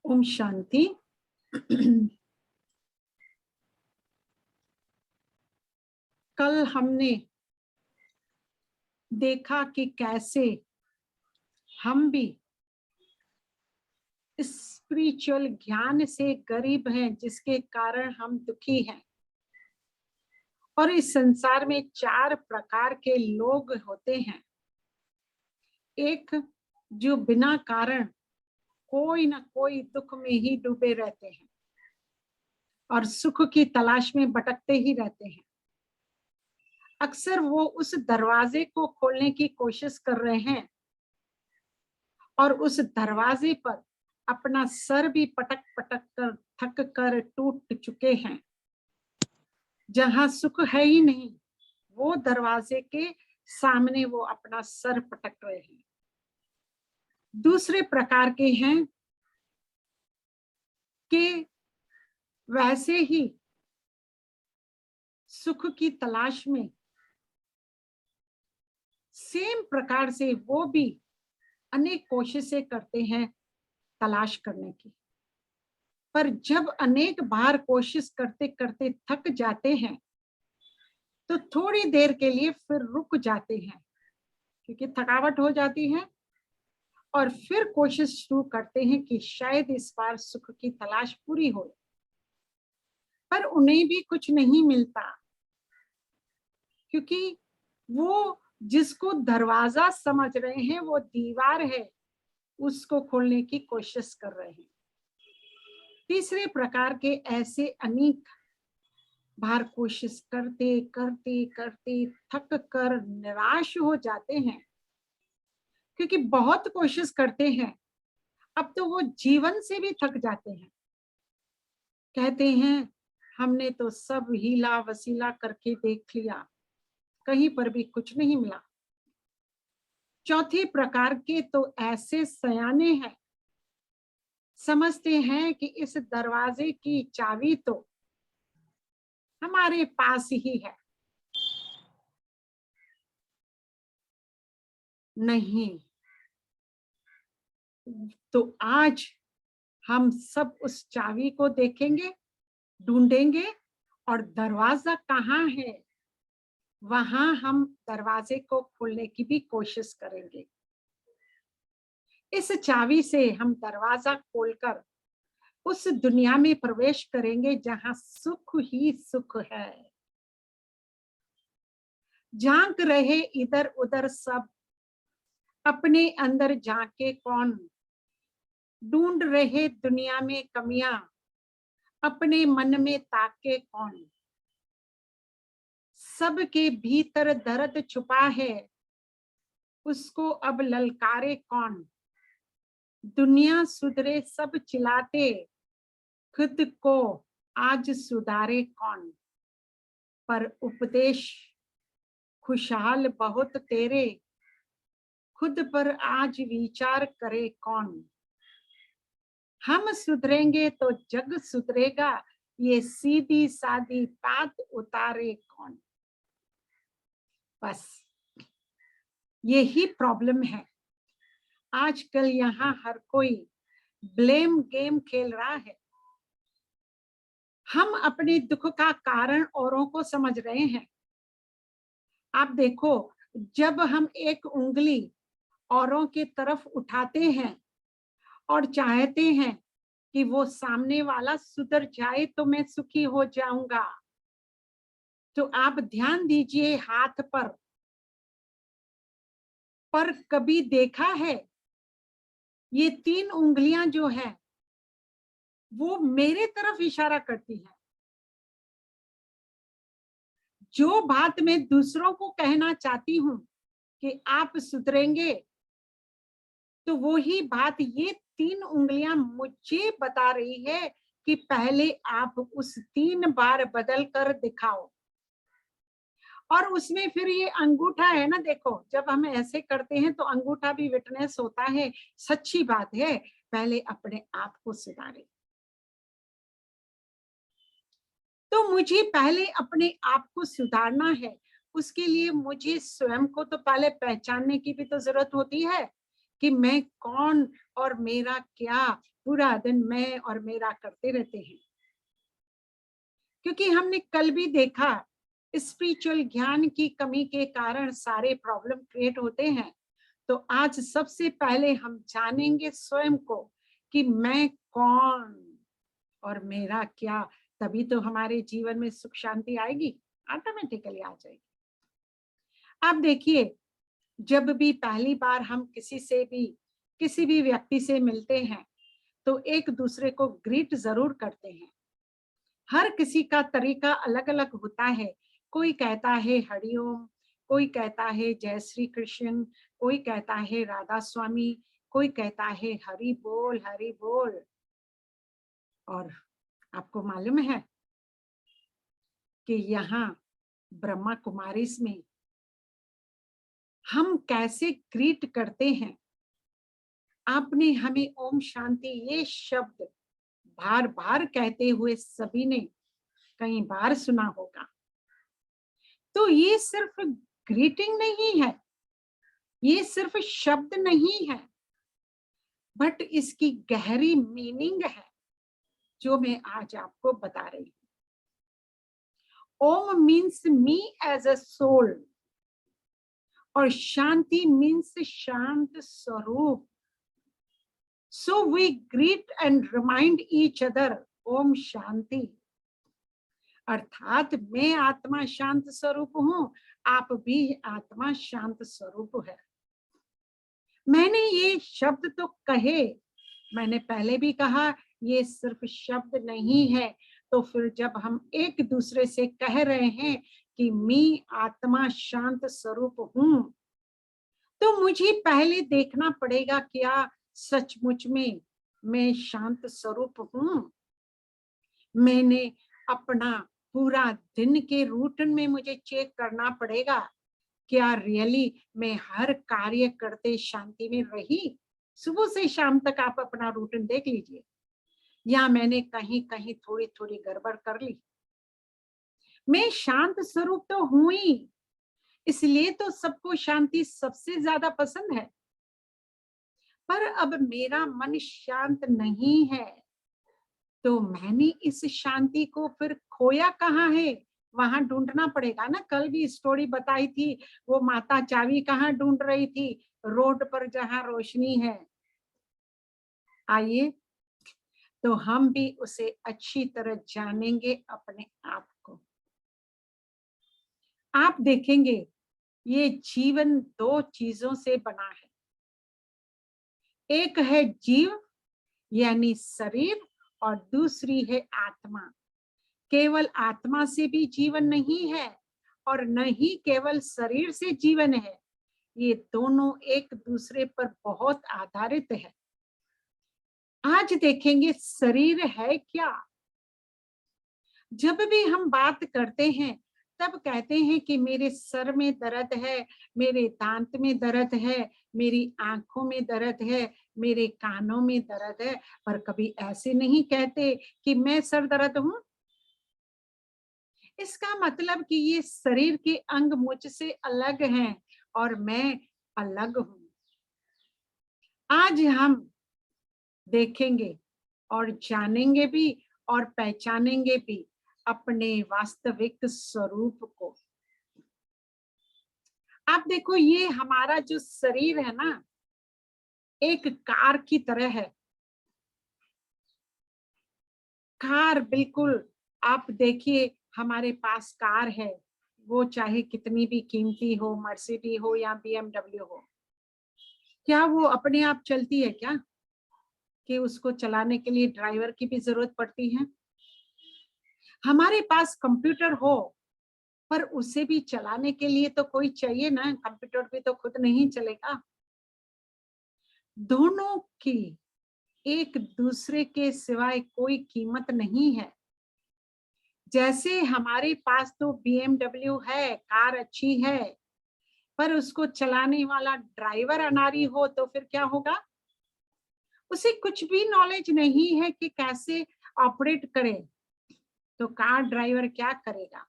ओम शांति। कल हमने देखा कि कैसे हम भी स्पिरिचुअल ज्ञान से गरीब हैं, जिसके कारण हम दुखी हैं। और इस संसार में 4 प्रकार के लोग होते हैं। एक जो बिना कारण कोई ना कोई दुख में ही डूबे रहते हैं और सुख की तलाश में भटकते ही रहते हैं। अक्सर वो उस दरवाजे को खोलने की कोशिश कर रहे हैं और उस दरवाजे पर अपना सर भी पटक पटक कर थक कर टूट चुके हैं। जहां सुख है ही नहीं, वो दरवाजे के सामने वो अपना सर पटक रहे हैं। दूसरे प्रकार के हैं कि वैसे ही सुख की तलाश में सेम प्रकार से वो भी अनेक कोशिशें करते हैं तलाश करने की। पर जब अनेक बार कोशिश करते करते थक जाते हैं तो थोड़ी देर के लिए फिर रुक जाते हैं, क्योंकि थकावट हो जाती है, और फिर कोशिश शुरू करते हैं कि शायद इस बार सुख की तलाश पूरी हो। पर उन्हें भी कुछ नहीं मिलता, क्योंकि वो जिसको दरवाजा समझ रहे हैं वो दीवार है, उसको खोलने की कोशिश कर रहे हैं। तीसरे प्रकार के ऐसे अनेक बार कोशिश करते करते करते थक कर निराश हो जाते हैं, क्योंकि बहुत कोशिश करते हैं, अब तो वो जीवन से भी थक जाते हैं। कहते हैं हमने तो सब हीला वसीला करके देख लिया, कहीं पर भी कुछ नहीं मिला। चौथे प्रकार के तो ऐसे सयाने हैं, समझते हैं कि इस दरवाजे की चाबी तो हमारे पास ही है। नहीं, तो आज हम सब उस चाबी को देखेंगे, ढूंढेंगे, और दरवाजा कहाँ है वहां हम दरवाजे को खोलने की भी कोशिश करेंगे। इस चाबी से हम दरवाजा खोलकर उस दुनिया में प्रवेश करेंगे जहां सुख ही सुख है। झांक रहे इधर उधर सब, अपने अंदर झांके कौन? ढूंढ रहे दुनिया में कमियां, अपने मन में ताके कौन? सबके भीतर दर्द छुपा है, उसको अब ललकारे कौन? दुनिया सुधरे सब चिल्लाते, खुद को आज सुधारे कौन? पर उपदेश खुशहाल बहुत तेरे, खुद पर आज विचार करे कौन? हम सुधरेंगे तो जग सुधरेगा, ये सीधी सादी बात उतारे कौन? बस यही प्रॉब्लम है। आजकल यहाँ हर कोई ब्लेम गेम खेल रहा है। हम अपने दुख का कारण औरों को समझ रहे हैं। आप देखो, जब हम एक उंगली औरों की तरफ उठाते हैं और चाहते हैं कि वो सामने वाला सुधर जाए तो मैं सुखी हो जाऊंगा, तो आप ध्यान दीजिए हाथ पर कभी देखा है ये 3 उंगलियां जो है वो मेरे तरफ इशारा करती है। जो बात मैं दूसरों को कहना चाहती हूँ कि आप सुधरेंगे, तो वो ही बात ये 3 उंगलियां मुझे बता रही है कि पहले आप उस 3 बार बदल कर दिखाओ। और उसमें फिर ये अंगूठा है ना, देखो जब हम ऐसे करते हैं तो अंगूठा भी विटनेस होता है। सच्ची बात है, पहले अपने आप को सुधारे। तो मुझे पहले अपने आप को सुधारना है। उसके लिए मुझे स्वयं को तो पहले पहचानने की भी तो जरूरत होती है कि मैं कौन और मेरा क्या पूरा दिन मैं और मेरा करते रहते हैं, क्योंकि हमने कल भी देखा स्पिरिचुअल ज्ञान की कमी के कारण सारे प्रॉब्लम क्रिएट होते हैं। तो आज सबसे पहले हम जानेंगे स्वयं को कि मैं कौन और मेरा क्या, तभी तो हमारे जीवन में सुख शांति आएगी, ऑटोमेटिकली आ जाएगी। आप देखिए, जब भी पहली बार हम किसी भी व्यक्ति से मिलते हैं तो एक दूसरे को ग्रीट जरूर करते हैं। हर किसी का तरीका अलग अलग होता है। कोई कहता है हरिओम, कोई कहता है जय श्री कृष्ण, कोई कहता है राधा स्वामी, कोई कहता है हरि बोल हरि बोल। और आपको मालूम है कि यहाँ ब्रह्मा कुमारीज में हम कैसे ग्रीट करते हैं। आपने हमें ओम शांति ये शब्द बार बार कहते हुए सभी ने कई बार सुना होगा। तो ये सिर्फ ग्रीटिंग नहीं है, ये सिर्फ शब्द नहीं है, बट इसकी गहरी मीनिंग है जो मैं आज आपको बता रही हूँ। Om means me as a soul और शांति मीन्स शांत स्वरूप। So we greet and remind each other Om Shanti. अर्थात मैं आत्मा शांत स्वरूप हूँ, आप भी आत्मा शांत स्वरूप है। मैंने ये शब्द तो कहे, मैंने पहले भी कहा ये सिर्फ शब्द नहीं है। तो फिर जब हम एक दूसरे से कह रहे हैं कि मैं आत्मा शांत स्वरूप हूँ, तो मुझे पहले देखना पड़ेगा क्या सचमुच में मैं शांत स्वरूप हूँ। मैंने अपना पूरा दिन के रूटीन में मुझे चेक करना पड़ेगा, क्या रियली मैं हर कार्य करते शांति में रही। सुबह से शाम तक आप अपना रूटीन देख लीजिए, या मैंने कहीं कहीं थोड़ी थोड़ी गड़बड़ कर ली। मैं शांत स्वरूप तो हूं ही, इसलिए तो सबको शांति सबसे ज्यादा पसंद है। पर अब मेरा मन शांत नहीं है, तो मैंने इस शांति को फिर खोया कहाँ है, वहां ढूंढना पड़ेगा ना। कल भी स्टोरी बताई थी, वो माता चाबी कहाँ ढूंढ रही थी, रोड पर जहां रोशनी है। आइए, तो हम भी उसे अच्छी तरह जानेंगे अपने आप को। आप देखेंगे ये जीवन दो चीजों से बना है। एक है जीव यानी शरीर, और दूसरी है आत्मा। केवल आत्मा से भी जीवन नहीं है और न ही केवल शरीर से जीवन है। ये दोनों एक दूसरे पर बहुत आधारित है। आज देखेंगे शरीर है क्या। जब भी हम बात करते हैं तब कहते हैं कि मेरे सर में दर्द है, मेरे दांत में दर्द है, मेरी आंखों में दर्द है, मेरे कानों में दर्द है। पर कभी ऐसे नहीं कहते कि मैं सर दर्द हूं। इसका मतलब कि ये शरीर के अंग मुझसे अलग हैं और मैं अलग हूं। आज हम देखेंगे और जानेंगे भी और पहचानेंगे भी अपने वास्तविक स्वरूप को। आप देखो, ये हमारा जो शरीर है ना, एक कार की तरह है। कार बिल्कुल, आप देखिए हमारे पास कार है, वो चाहे कितनी भी कीमती हो, मर्सिडीज हो या BMW हो, क्या वो अपने आप चलती है क्या, कि उसको चलाने के लिए ड्राइवर की भी जरूरत पड़ती है। हमारे पास कंप्यूटर हो, पर उसे भी चलाने के लिए तो कोई चाहिए ना, कंप्यूटर भी तो खुद नहीं चलेगा। दोनों की एक दूसरे के सिवाय कोई कीमत नहीं है। जैसे हमारे पास तो BMW है, कार अच्छी है, पर उसको चलाने वाला ड्राइवर अनाड़ी हो तो फिर क्या होगा। उसे कुछ भी नॉलेज नहीं है कि कैसे ऑपरेट करे, तो कार ड्राइवर क्या करेगा,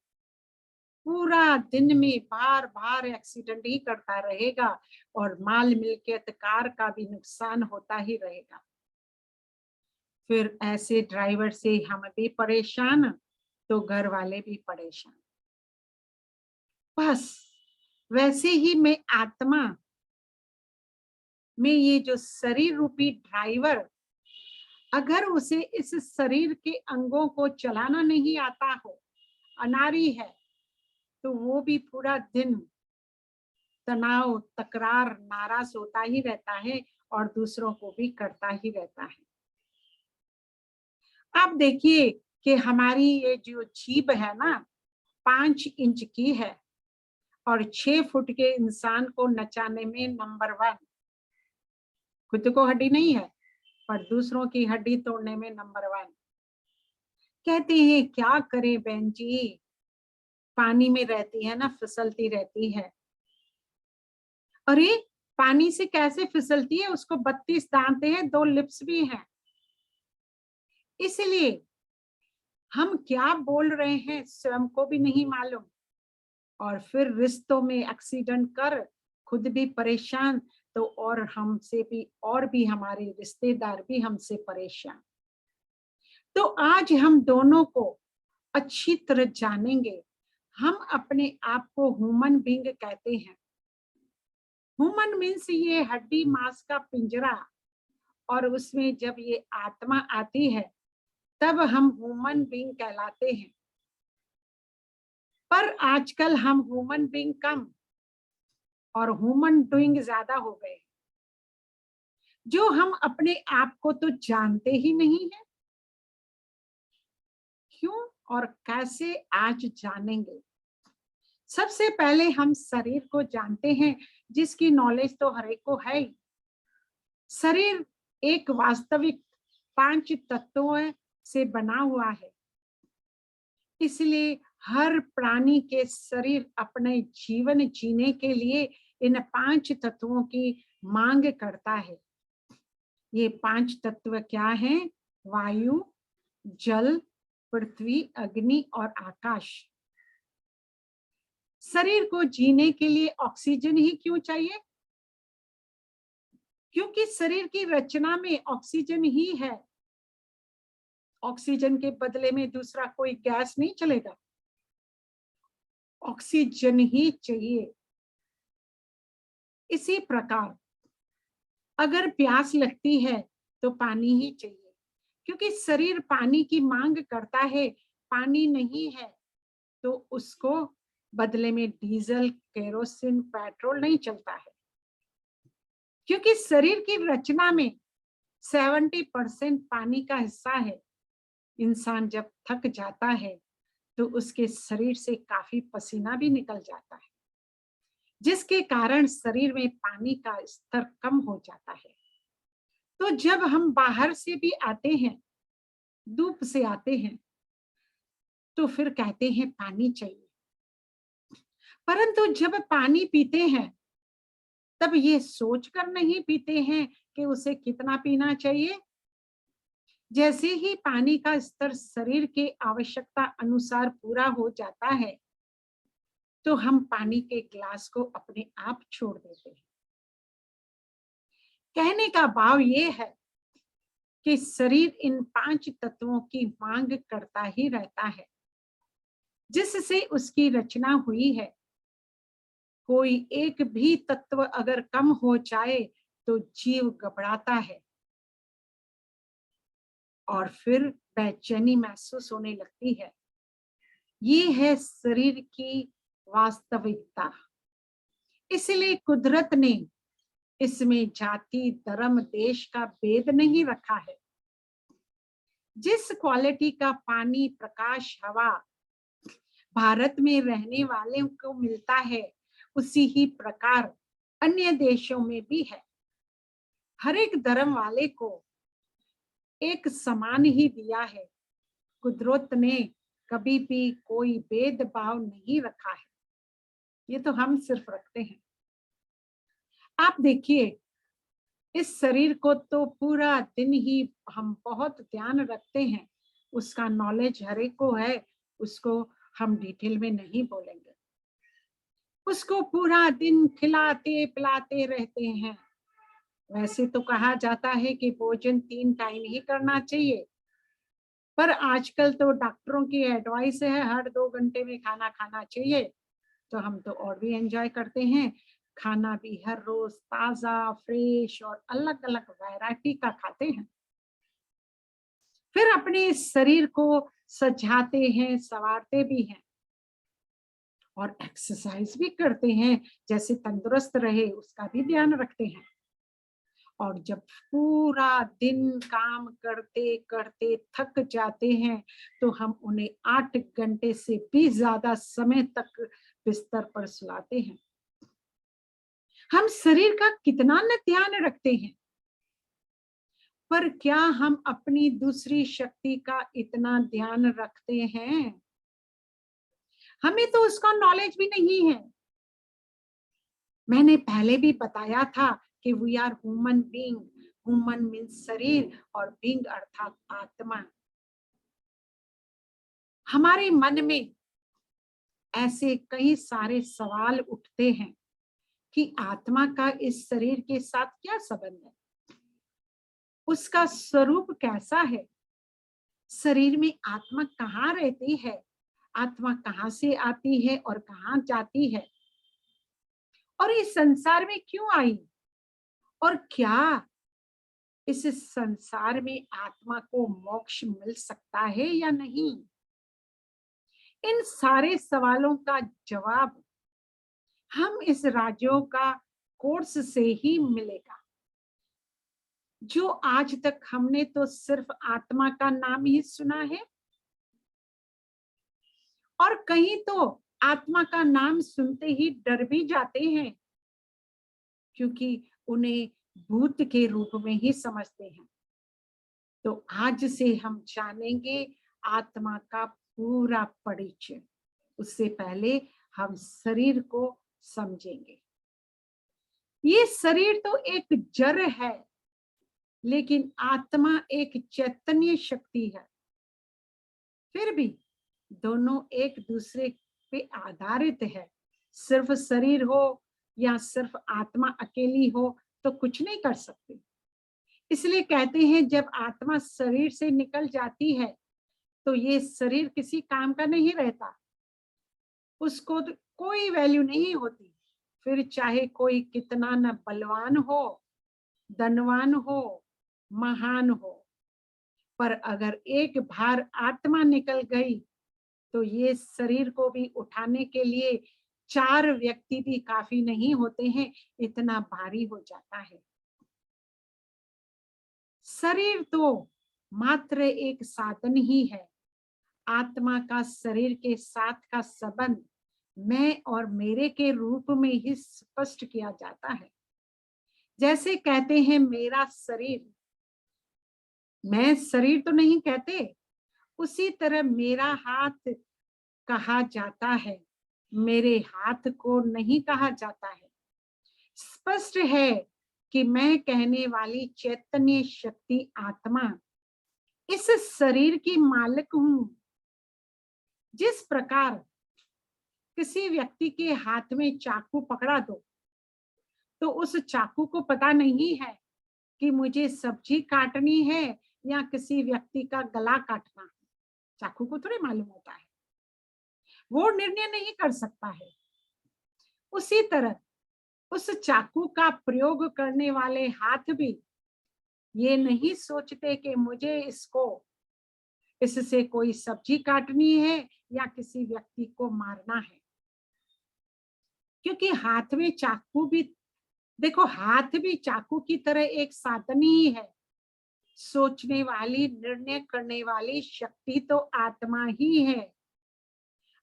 पूरा दिन में बार बार एक्सीडेंट ही करता रहेगा और माल मिलकियत कार का भी नुकसान होता ही रहेगा। फिर ऐसे ड्राइवर से हम भी परेशान, तो घर वाले भी परेशान। बस वैसे ही मैं आत्मा में ये जो शरीर रूपी ड्राइवर, अगर उसे इस शरीर के अंगों को चलाना नहीं आता हो, अनाड़ी है, तो वो भी पूरा दिन तनाव, तकरार, नाराज होता ही रहता है और दूसरों को भी करता ही रहता है। आप देखिए कि हमारी ये जो जीभ है ना, 5 इंच की है और 6 फुट के इंसान को नचाने में नंबर 1। खुद को हड्डी नहीं है पर दूसरों की हड्डी तोड़ने में नंबर 1। कहते हैं क्या करें बहन जी, पानी में रहती है ना, फिसलती रहती है। अरे पानी से कैसे फिसलती है, उसको 32 दांत हैं, 2 लिप्स भी हैं। इसलिए हम क्या बोल रहे हैं स्वयं को भी नहीं मालूम, और फिर रिश्तों में एक्सीडेंट कर खुद भी परेशान, तो और हमसे भी, और भी हमारे रिश्तेदार भी हमसे परेशान। तो आज हम दोनों को अच्छी तरह जानेंगे। हम अपने आप को ह्यूमन बीइंग कहते हैं। ह्यूमन मीन्स ये हड्डी मांस का पिंजरा, और उसमें जब ये आत्मा आती है तब हम ह्यूमन बीइंग कहलाते हैं। पर आजकल हम ह्यूमन बीइंग कम और ह्यूमन डूइंग ज्यादा हो गए, जो हम अपने आप को तो जानते ही नहीं है। क्यों और कैसे, आज जानेंगे। सबसे पहले हम शरीर को जानते हैं, जिसकी नॉलेज तो हर एक को है ही। शरीर एक वास्तविक 5 तत्वों से बना हुआ है, इसलिए हर प्राणी के शरीर अपने जीवन जीने के लिए इन 5 तत्वों की मांग करता है। ये 5 तत्व क्या हैं? वायु, जल, पृथ्वी, अग्नि और आकाश। शरीर को जीने के लिए ऑक्सीजन ही क्यों चाहिए? क्योंकि शरीर की रचना में ऑक्सीजन ही है। ऑक्सीजन के बदले में दूसरा कोई गैस नहीं चलेगा, ऑक्सीजन ही चाहिए। इसी प्रकार अगर प्यास लगती है तो पानी ही चाहिए, क्योंकि शरीर पानी की मांग करता है। पानी नहीं है तो उसको बदले में डीजल, केरोसिन, पेट्रोल नहीं चलता है। क्योंकि शरीर की रचना में 70% पानी का हिस्सा है। इंसान जब थक जाता है तो उसके शरीर से काफी पसीना भी निकल जाता है, जिसके कारण शरीर में पानी का स्तर कम हो जाता है। तो जब हम बाहर से भी आते हैं, धूप से आते हैं, तो फिर कहते हैं पानी चाहिए। परंतु जब पानी पीते हैं तब ये सोचकर नहीं पीते हैं कि उसे कितना पीना चाहिए। जैसे ही पानी का स्तर शरीर के आवश्यकता अनुसार पूरा हो जाता है, तो हम पानी के ग्लास को अपने आप छोड़ देते हैं। कहने का भाव ये है कि शरीर इन 5 तत्वों की मांग करता ही रहता है, जिससे उसकी रचना हुई है। कोई एक भी तत्व अगर कम हो जाए तो जीव घबराता है और फिर बेचैनी महसूस होने लगती है। ये है शरीर की वास्तविकता। इसलिए कुदरत ने इसमें जाति, धर्म, देश का भेद नहीं रखा है। जिस क्वालिटी का पानी, प्रकाश, हवा भारत में रहने वाले को मिलता है, उसी ही प्रकार अन्य देशों में भी है। हर एक धर्म वाले को एक समान ही दिया है। कुदरत ने कभी भी कोई भेदभाव नहीं रखा है, ये तो हम सिर्फ रखते हैं। आप देखिए, इस शरीर को तो पूरा दिन ही हम बहुत ध्यान रखते हैं, उसका नॉलेज हर एक को है, उसको हम डिटेल में नहीं बोलेंगे। उसको पूरा दिन खिलाते पिलाते रहते हैं, वैसे तो कहा जाता है कि भोजन 3 टाइम ही करना चाहिए, पर आजकल तो डॉक्टरों की एडवाइस है हर 2 घंटे में खाना खाना चाहिए। तो हम तो और भी एंजॉय करते हैं, खाना भी हर रोज ताजा, फ्रेश और अलग अलग वैरायटी का खाते हैं। फिर अपने शरीर को सजाते हैं, संवारते भी हैं और एक्सरसाइज भी करते हैं, जैसे तंदुरुस्त रहे उसका भी ध्यान रखते हैं। और जब पूरा दिन काम करते करते थक जाते हैं, तो हम उन्हें 8 घंटे से भी ज्यादा समय तक बिस्तर पर सुलाते हैं। हम शरीर का कितना न ध्यान रखते हैं, पर क्या हम अपनी दूसरी शक्ति का इतना ध्यान रखते हैं? हमें तो उसका नॉलेज भी नहीं है। मैंने पहले भी बताया था कि we are human being. Human means शरीर और बीइंग अर्थात आत्मा। हमारे मन में ऐसे कई सारे सवाल उठते हैं कि आत्मा का इस शरीर के साथ क्या संबंध है, उसका स्वरूप कैसा है, शरीर में आत्मा कहाँ रहती है, आत्मा कहाँ से आती है और कहाँ जाती है, और इस संसार में क्यों आई, और क्या इस संसार में आत्मा को मोक्ष मिल सकता है या नहीं। इन सारे सवालों का जवाब हम इस राज्यों का कोर्स से ही मिलेगा। जो आज तक हमने तो सिर्फ आत्मा का नाम ही सुना है, और कहीं तो आत्मा का नाम सुनते ही डर भी जाते हैं, क्योंकि उन्हें भूत के रूप में ही समझते हैं। तो आज से हम जानेंगे आत्मा का पूरा परिचय। उससे पहले हम शरीर को समझेंगे। ये शरीर तो एक जड़ है, लेकिन आत्मा एक चैतन्य शक्ति है। फिर भी दोनों एक दूसरे पे आधारित है। सिर्फ शरीर हो या सिर्फ आत्मा अकेली हो तो कुछ नहीं कर सकते। इसलिए कहते हैं जब आत्मा शरीर से निकल जाती है तो ये शरीर किसी काम का नहीं रहता, उसको तो कोई वैल्यू नहीं होती। फिर चाहे कोई कितना न बलवान हो, धनवान हो, महान हो, पर अगर एक बार आत्मा निकल गई तो ये शरीर को भी उठाने के लिए 4 व्यक्ति भी काफी नहीं होते हैं, इतना भारी हो जाता है। शरीर तो मात्र एक साधन ही है। आत्मा का शरीर के साथ का संबंध मैं और मेरे के रूप में ही स्पष्ट किया जाता है। जैसे कहते हैं मेरा शरीर, मैं शरीर तो नहीं कहते, उसी तरह मेरा हाथ कहा जाता है, मेरे हाथ को नहीं कहा जाता है। स्पष्ट है कि मैं कहने वाली चैतन्य शक्ति आत्मा इस शरीर की मालिक हूं। जिस प्रकार किसी व्यक्ति के हाथ में चाकू पकड़ा दो तो उस चाकू को पता नहीं है कि मुझे सब्जी काटनी है या किसी व्यक्ति का गला काटना है। चाकू को थोड़ी मालूम होता है, वो निर्णय नहीं कर सकता है। उसी तरह उस चाकू का प्रयोग करने वाले हाथ भी ये नहीं सोचते कि मुझे इससे कोई सब्जी काटनी है या किसी व्यक्ति को मारना है, क्योंकि हाथ में चाकू भी, देखो हाथ भी चाकू की तरह एक साधन ही है। सोचने वाली, निर्णय करने वाली शक्ति तो आत्मा ही है।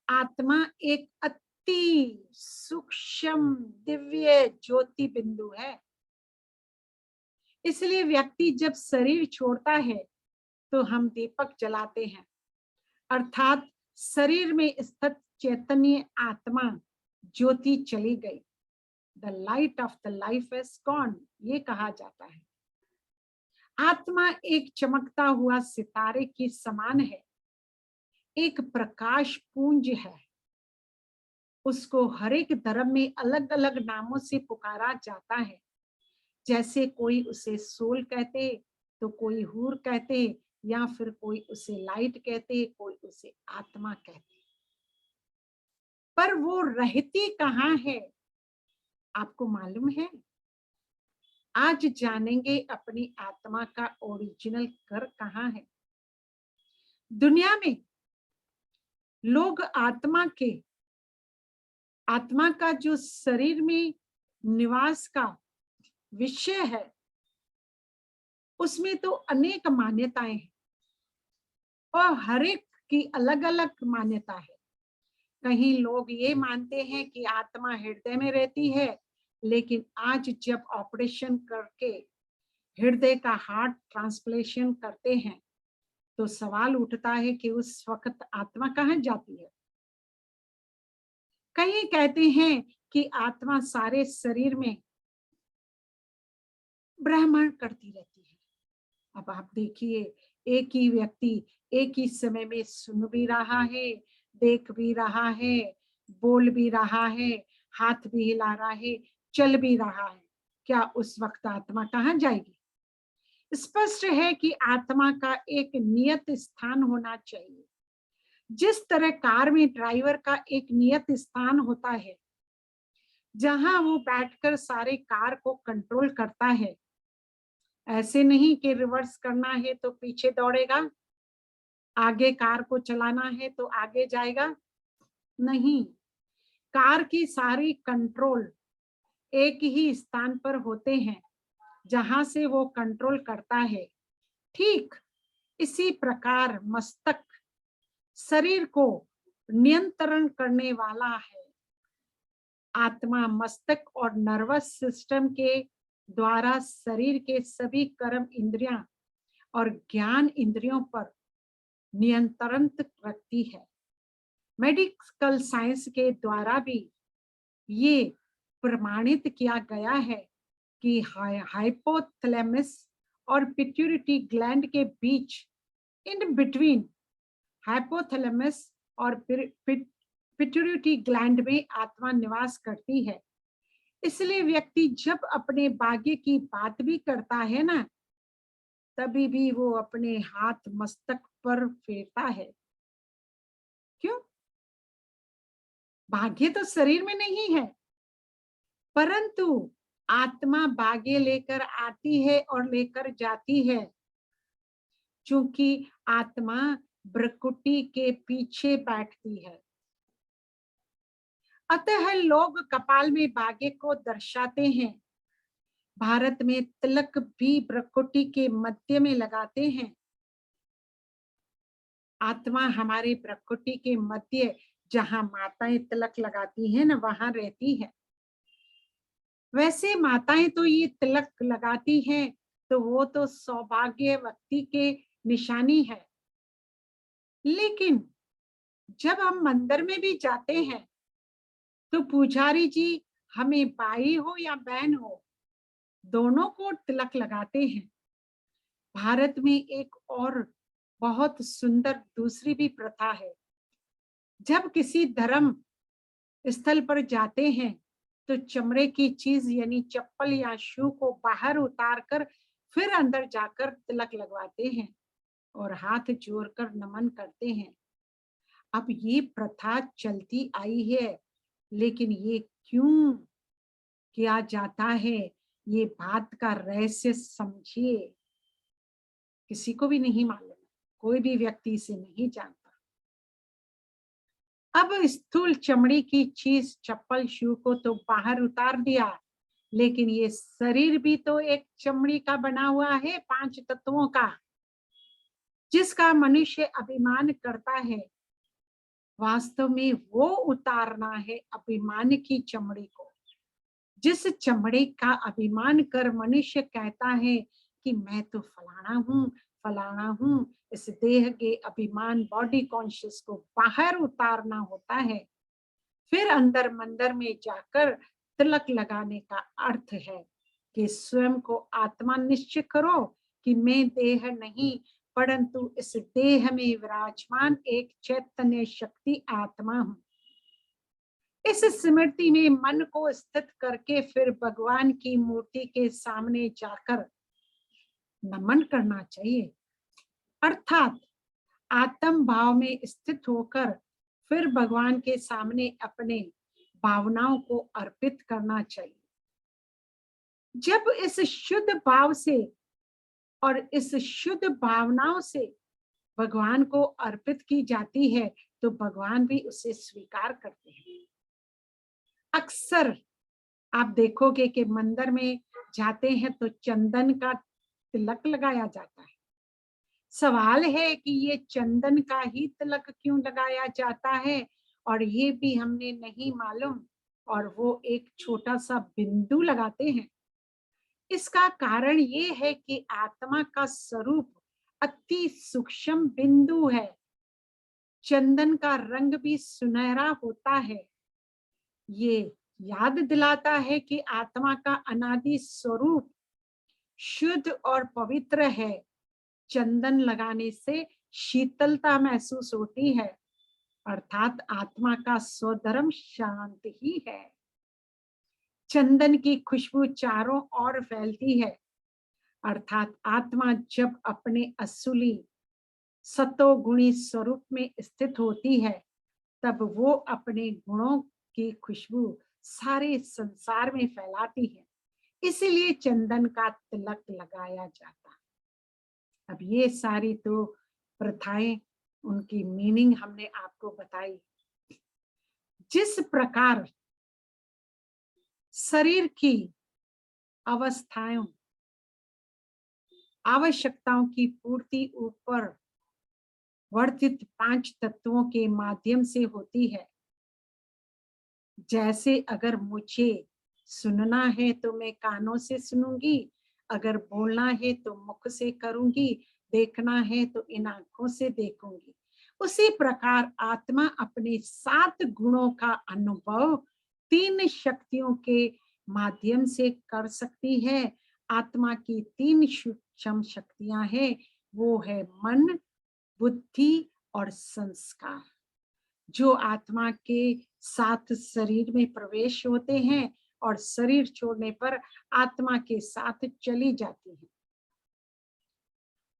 आत्मा एक अति सूक्ष्म दिव्य ज्योति बिंदु है। इसलिए व्यक्ति जब शरीर छोड़ता है तो हम दीपक जलाते हैं, अर्थात शरीर में स्थित चैतन्य आत्मा ज्योति चली गई। The light of the life is gone, ये कहा जाता है। आत्मा एक चमकता हुआ सितारे के समान है, एक प्रकाश पुंज है। उसको हर एक धर्म में अलग अलग नामों से पुकारा जाता है, जैसे कोई उसे सोल कहते, तो कोई हूर कहते, या फिर कोई उसे लाइट कहते, कोई उसे आत्मा कहते। पर वो रहती कहाँ है, आपको मालूम है? आज जानेंगे अपनी आत्मा का ओरिजिनल घर कहाँ है। दुनिया में लोग आत्मा का जो शरीर में निवास का विषय है, उसमें तो अनेक मान्यताएं हैं और हर एक की अलग अलग मान्यता है। कहीं लोग ये मानते हैं कि आत्मा हृदय में रहती है, लेकिन आज जब ऑपरेशन करके हृदय का हार्ट ट्रांसप्लेशन करते हैं, तो सवाल उठता है कि उस वक्त आत्मा कहाँ जाती है। कहीं कहते हैं कि आत्मा सारे शरीर में भ्रमण करती रहती है। अब आप देखिए, एक ही व्यक्ति एक ही समय में सुन भी रहा है, देख भी रहा है, बोल भी रहा है, हाथ भी हिला रहा है, चल भी रहा है। क्या उस वक्त आत्मा कहाँ जाएगी? स्पष्ट है कि आत्मा का एक नियत स्थान होना चाहिए। जिस तरह कार में ड्राइवर का एक नियत स्थान होता है, जहां वो बैठकर सारे कार को कंट्रोल करता है। ऐसे नहीं कि रिवर्स करना है तो पीछे दौड़ेगा, आगे कार को चलाना है तो आगे जाएगा। नहीं, कार की सारी कंट्रोल एक ही स्थान पर होते हैं, जहां से वो कंट्रोल करता है। ठीक इसी प्रकार मस्तक शरीर को नियंत्रण करने वाला है। आत्मा मस्तक और नर्वस सिस्टम के द्वारा शरीर के सभी कर्म इंद्रियां और ज्ञान इंद्रियों पर नियंत्रण रखती है। मेडिकल साइंस के द्वारा भी ये प्रमाणित किया गया है कि हाइपोथैलेमस और पिट्यूटरी ग्लैंड के बीच, इन बिटवीन हाइपोथैलेमस और पिट्यूटरी ग्लैंड में आत्मा निवास करती है। इसलिए व्यक्ति जब अपने भाग्य की बात भी करता है ना, तभी भी वो अपने हाथ मस्तक पर फेरता है। क्यों? भाग्य तो शरीर में नहीं है, परंतु आत्मा भाग्य लेकर आती है और लेकर जाती है। क्योंकि आत्मा भ्रकुटी के पीछे बैठती है। अतः लोग कपाल में भाग्य को दर्शाते हैं। भारत में तिलक भी भ्रकुटी के मध्य में लगाते हैं। आत्मा हमारे भ्रकुटी के मध्य, जहां माताएं तिलक लगाती हैं ना, वहां रहती है। वैसे माताएं तो ये तिलक लगाती हैं, तो वो तो सौभाग्यवती के निशानी है। लेकिन जब हम मंदिर में भी जाते हैं, तो पुजारी जी हमें भाई हो या बहन हो, दोनों को तिलक लगाते हैं। भारत में एक और बहुत सुंदर दूसरी भी प्रथा है। जब किसी धर्म स्थल पर जाते हैं, तो चमड़े की चीज यानी चप्पल या शू को बाहर उतार कर फिर अंदर जाकर तिलक लगवाते हैं और हाथ जोड़कर नमन करते हैं। अब ये प्रथा चलती आई है, लेकिन ये क्यों किया जाता है, ये बात का रहस्य समझिए। किसी को भी नहीं मालूम, कोई भी व्यक्ति इसे नहीं जानता। अब स्थूल चमड़ी की चीज चप्पल शू को तो बाहर उतार दिया, लेकिन ये शरीर भी तो एक चमड़ी का बना हुआ है, 5 तत्वों का, जिसका मनुष्य अभिमान करता है। वास्तव में वो उतारना है अभिमान की चमड़ी को। जिस चमड़े का अभिमान कर मनुष्य कहता है कि मैं तो फलाना हूँ, फलाना हूँ, इस देह के अभिमान बॉडी कॉन्शियस को बाहर उतारना होता है। फिर अंदर मंदिर में जाकर तिलक लगाने का अर्थ है कि स्वयं को आत्मा निश्चय करो कि मैं देह नहीं, परंतु इस देह में विराजमान एक चैतन्य शक्ति आत्मा हूँ। इस स्मृति में मन को स्थित करके फिर भगवान की मूर्ति के सामने जाकर नमन करना चाहिए, अर्थात आत्म भाव में स्थित होकर फिर भगवान के सामने अपने भावनाओं को अर्पित करना चाहिए। जब इस शुद्ध भाव से और इस शुद्ध भावनाओं से भगवान को अर्पित की जाती है तो भगवान भी उसे स्वीकार करते हैं। अक्सर आप देखोगे कि मंदिर में जाते हैं तो चंदन का तिलक लगाया जाता है। सवाल है कि ये चंदन का ही तिलक क्यों लगाया जाता है, और ये भी हमने नहीं मालूम, और वो एक छोटा सा बिंदु लगाते हैं। इसका कारण ये है कि आत्मा का स्वरूप अति सूक्ष्म बिंदु है। चंदन का रंग भी सुनहरा होता है। ये याद दिलाता है कि आत्मा का अनादि स्वरूप शुद्ध और पवित्र है। चंदन लगाने से शीतलता महसूस होती है, अर्थात आत्मा का स्वधर्म शांत ही है। चंदन की खुशबू चारों ओर फैलती है, अर्थात आत्मा जब अपने असली सतोगुणी स्वरूप में स्थित होती है तब वो अपने गुणों की खुशबू सारे संसार में फैलाती है। इसीलिए चंदन का तिलक लगाया जाता है। अब ये सारी तो प्रथाएं, उनकी मीनिंग हमने आपको बताई। जिस प्रकार शरीर की अवस्थाओं आवश्यकताओं की पूर्ति ऊपर वर्णित 5 तत्वों के माध्यम से होती है, जैसे अगर मुझे सुनना है तो मैं कानों से सुनूंगी, अगर बोलना है तो मुख से करूंगी, देखना है तो इन आंखों से देखूंगी। उसी प्रकार आत्मा अपने 7 गुणों का अनुभव 3 शक्तियों के माध्यम से कर सकती है। आत्मा की 3 सूक्ष्म शक्तियां हैं, वो है मन, बुद्धि और संस्कार, जो आत्मा के साथ शरीर में प्रवेश होते हैं और शरीर छोड़ने पर आत्मा के साथ चली जाती है।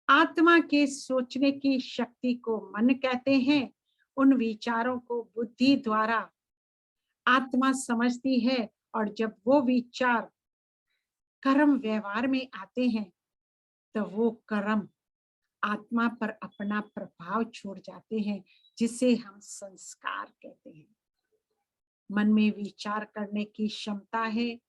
आत्मा के सोचने की शक्ति को मन कहते हैं। उन विचारों को बुद्धि द्वारा आत्मा समझती है, और जब वो विचार कर्म व्यवहार में आते हैं तो वो कर्म आत्मा पर अपना प्रभाव छोड़ जाते हैं, जिसे हम संस्कार कहते हैं। मन में विचार करने की क्षमता है,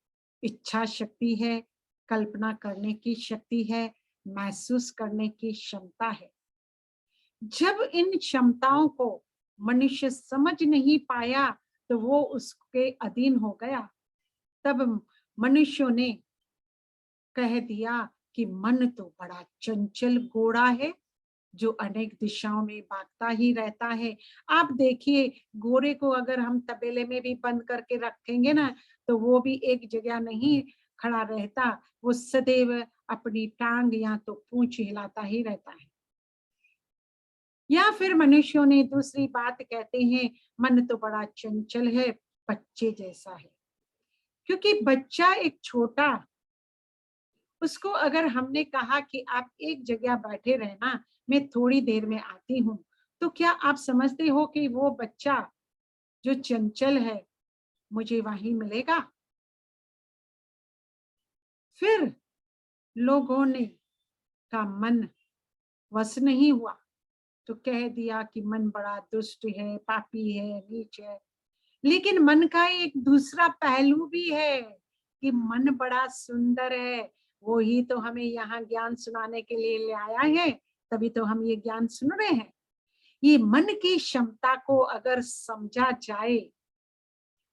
इच्छा शक्ति है, कल्पना करने की शक्ति है, महसूस करने की क्षमता है। जब इन क्षमताओं को मनुष्य समझ नहीं पाया तो वो उसके अधीन हो गया। तब मनुष्यों ने कह दिया कि मन तो बड़ा चंचल घोड़ा है जो अनेक दिशाओं में भागता ही रहता है। आप देखिए, घोड़े को अगर हम तबेले में भी बंद करके रखेंगे ना तो वो भी एक जगह नहीं खड़ा रहता, वो सदैव अपनी टांग या तो पूंछ हिलाता ही रहता है। या फिर मनुष्यों ने दूसरी बात कहते हैं, मन तो बड़ा चंचल है, बच्चे जैसा है। क्योंकि बच्चा एक छोटा, उसको अगर हमने कहा कि आप एक जगह बैठे रहना, मैं थोड़ी देर में आती हूँ, तो क्या आप समझते हो कि वो बच्चा जो चंचल है मुझे वहीं मिलेगा? फिर लोगों ने का मन वश नहीं हुआ तो कह दिया कि मन बड़ा दुष्ट है, पापी है, नीच है। लेकिन मन का एक दूसरा पहलू भी है कि मन बड़ा सुंदर है। वो ही तो हमें यहाँ ज्ञान सुनाने के लिए ले आया है, तभी तो हम ये ज्ञान सुन रहे हैं। ये मन की क्षमता को अगर समझा जाए,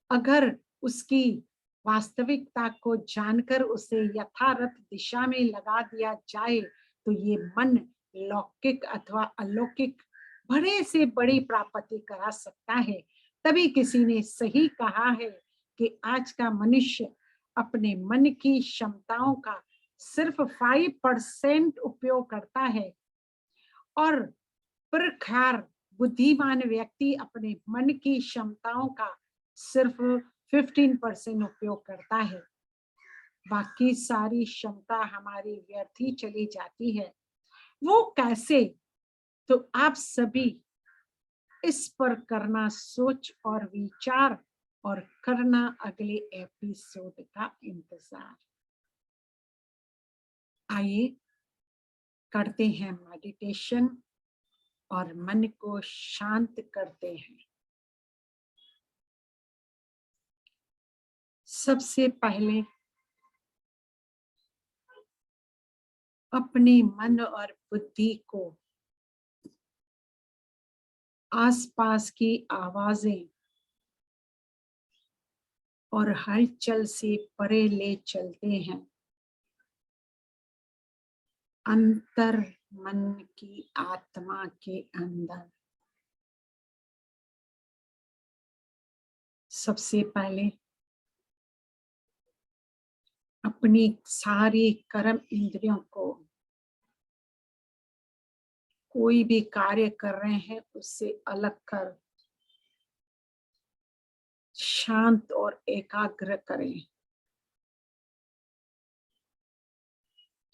अगर उसकी वास्तविकता को जानकर उसे यथार्थ दिशा में लगा दिया जाए तो ये मन लौकिक अथवा अलौकिक बड़े से बड़ी प्राप्ति करा सकता है। तभी किसी ने सही कहा है कि आज का मनुष्य अपने मन की क्षमताओं का सिर्फ 5% उपयोग करता है, और प्रखर बुद्धिमान व्यक्ति अपने मन की क्षमताओं का सिर्फ 15% उपयोग करता है, बाकी सारी क्षमता हमारी व्यर्थ ही चली जाती है। वो कैसे? तो आप सभी इस पर करना सोच और विचार, और करना अगले एपिसोड का इंतजार। आइए करते हैं मेडिटेशन और मन को शांत करते हैं। सबसे पहले अपने मन और बुद्धि को आसपास की आवाजें और हलचल से परे ले चलते हैं, अंतर मन की आत्मा के अंदर। सबसे पहले अपनी सारी कर्म इंद्रियों को, कोई भी कार्य कर रहे हैं उससे अलग कर शांत और एकाग्र करें,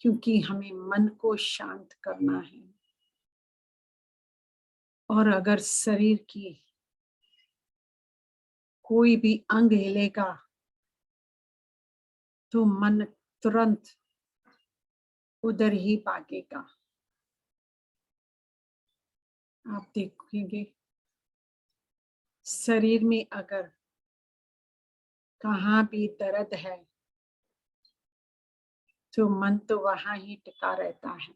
क्योंकि हमें मन को शांत करना है। और अगर शरीर की कोई भी अंग हिलेगा तो मन तुरंत उधर ही भागेगा। आप देखेंगे शरीर में अगर कहाँ भी दर्द है तो मन तो वहां ही टिका रहता है।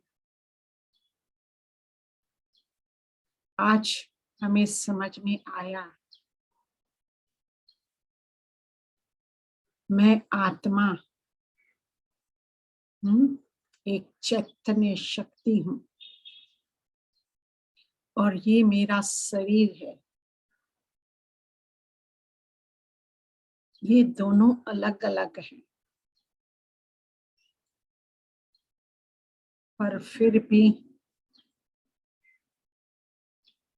आज हमें समझ में आया, मैं आत्मा हूँ, एक चैतन्य शक्ति हूँ, और ये मेरा शरीर है। ये दोनों अलग अलग हैं, पर फिर भी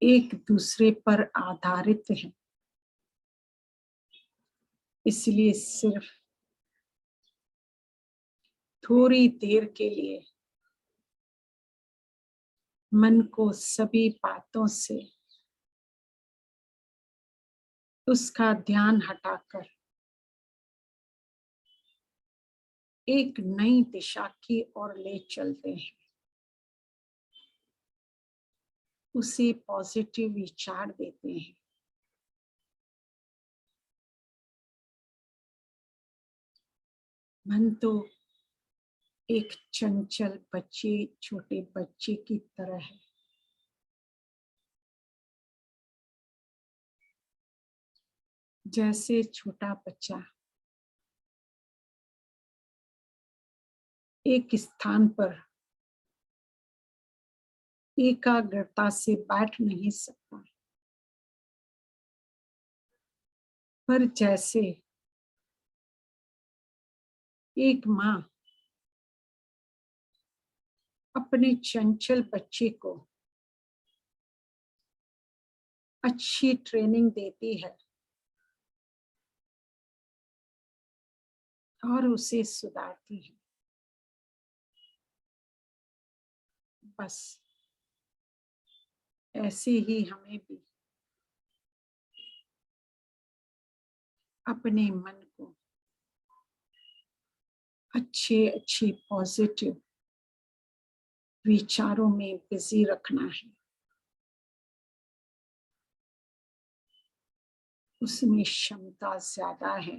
एक दूसरे पर आधारित हैं। इसलिए सिर्फ थोड़ी देर के लिए मन को सभी बातों से उसका ध्यान हटाकर एक नई दिशा की ओर ले चलते हैं। उसे पॉजिटिव विचार देते हैं। मन तो एक चंचल बच्चे, छोटे बच्चे की तरह है। जैसे छोटा बच्चा एक स्थान पर एकाग्रता से बैठ नहीं सकता, पर जैसे एक माँ अपने चंचल बच्चे को अच्छी ट्रेनिंग देती है और उसे सुधारती है, बस ऐसे ही हमें भी अपने मन को अच्छे अच्छे पॉजिटिव विचारों में बिजी रखना है। उसमें क्षमता ज्यादा है।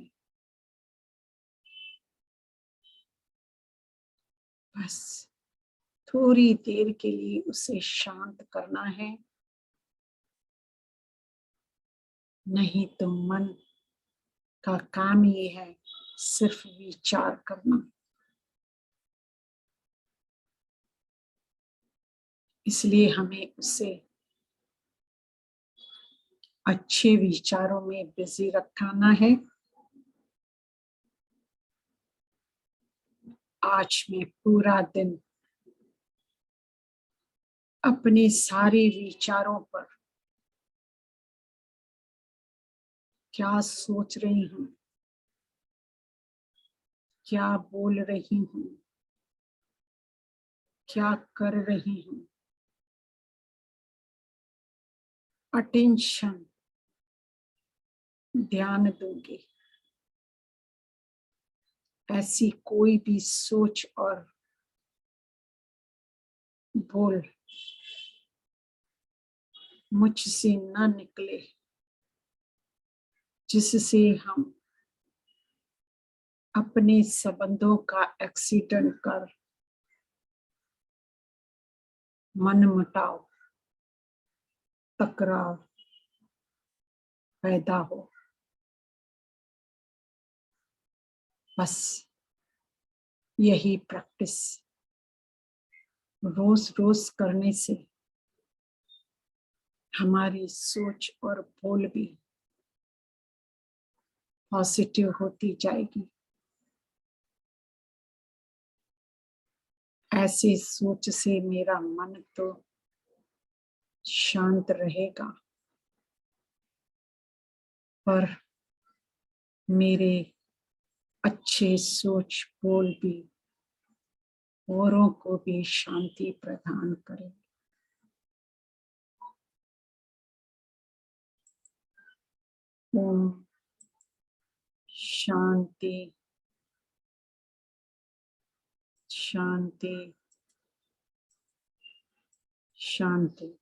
बस थोड़ी देर के लिए उसे शांत करना है, नहीं तो मन का काम ये है सिर्फ विचार करना। इसलिए हमें उसे अच्छे विचारों में बिजी रखना है। आज मैं पूरा दिन अपने सारे विचारों पर क्या सोच रही हूँ, क्या बोल रही हूँ, क्या कर रही हूँ। अटेंशन, ध्यान दूंगी। ऐसी कोई भी सोच और बोल मुझसे ना निकले जिससे हम अपने संबंधों का एक्सीडेंट कर मनमुटाव, तकरार पैदा हो। बस यही प्रैक्टिस रोज रोज करने से हमारी सोच और बोल भी पॉजिटिव होती जाएगी। ऐसी सोच से मेरा मन तो शांत रहेगा, पर मेरे अच्छे सोच बोल भी औरों को भी शांति प्रदान करे। ओम शांति शांति शांति।